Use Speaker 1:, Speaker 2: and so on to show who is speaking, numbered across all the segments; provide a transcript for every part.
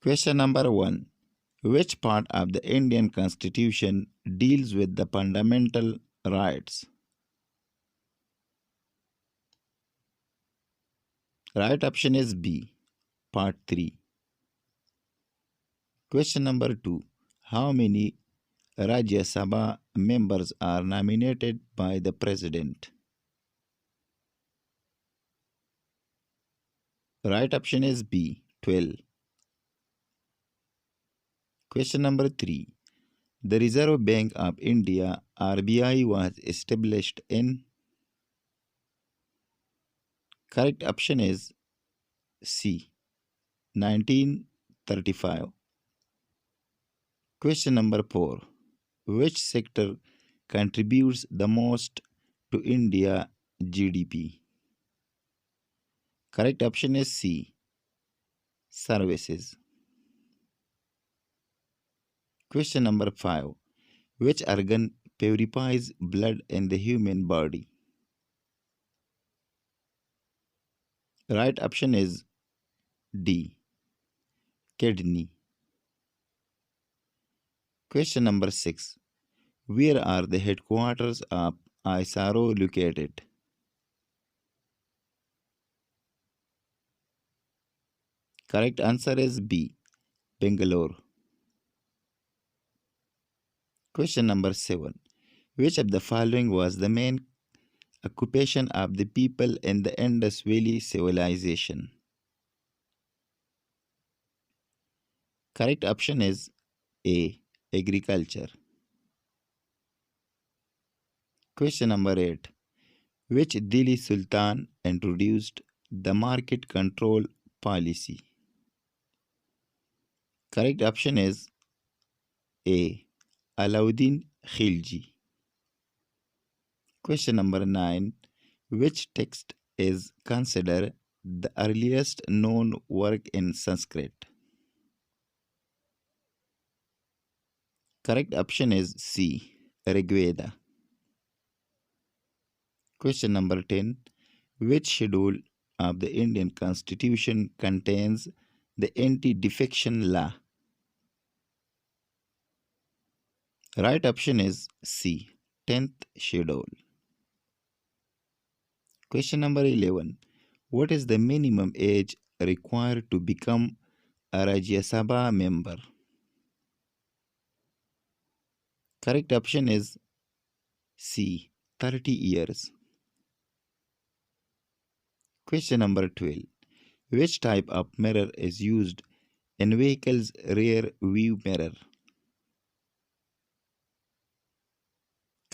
Speaker 1: Question number 1. Which part of the Indian Constitution deals with the fundamental rights? Right option is B, Part 3. Question number 2. How many Rajya Sabha members are nominated by the President? Right option is B, 12. Question number 3. The Reserve Bank of India (RBI) was established in. Correct option is C, 1935. Question number 4. Which sector contributes the most to India GDP? Correct option is C, services. Question number 5. Which organ purifies blood in the human body? Right option is D, kidney. Question number 6. Where are the headquarters of ISRO located? Correct answer is B, Bangalore. Question number 7. Which of the following was the main occupation of the people in the Indus Valley civilization? Correct option is A, agriculture. Question number 8. Which Delhi Sultan introduced the market control policy? Correct option is A, Alauddin Khilji. Question number 9. Which text is considered the earliest known work in Sanskrit? Correct option is C, Rigveda. Question number 10. Which schedule of the Indian Constitution contains the anti-defection law? Right option is C, 10th schedule. Question number 11. What is the minimum age required to become a Rajya Sabha member? Correct option is C, 30 years. Question number 12. Which type of mirror is used in vehicles' rear view mirror?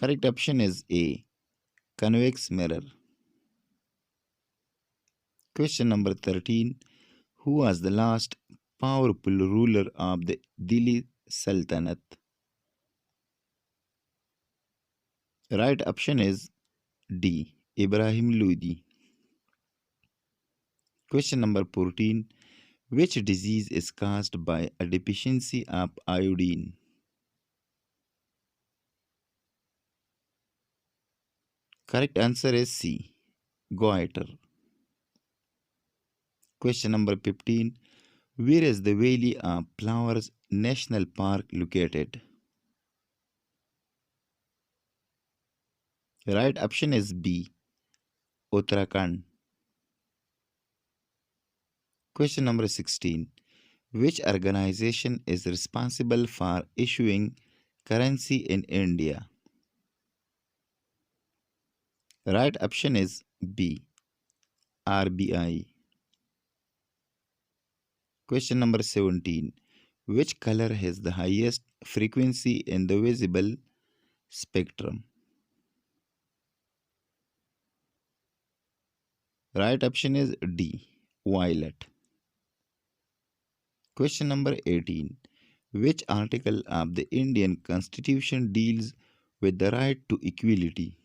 Speaker 1: Correct option is A, convex mirror. Question number 13. Who was the last powerful ruler of the Delhi Sultanate? Right option is D, Ibrahim Lodi. Question number 14. Which disease is caused by a deficiency of iodine? Correct answer is C, goiter. Question number 15. Where is the Valley of Flowers National Park located? Right option is B, Uttarakhand. Question number 16. Which organization is responsible for issuing currency in India? Right option is B, RBI. Question number 17. Which color has the highest frequency in the visible spectrum? Right option is D, violet. Question number 18. Which article of the Indian Constitution deals with the right to equality?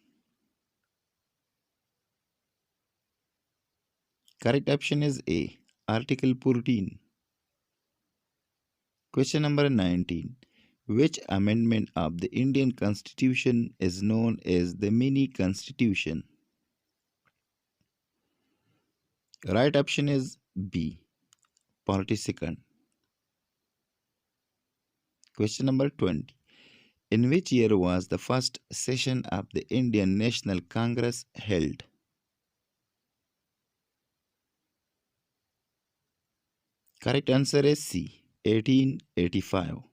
Speaker 1: Correct option is A, Article 14. Question number 19. Which amendment of the Indian Constitution is known as the mini constitution? Right option is B, 42nd. Question number 20. In which year was the first session of the Indian National Congress held? Correct answer is C. 1885.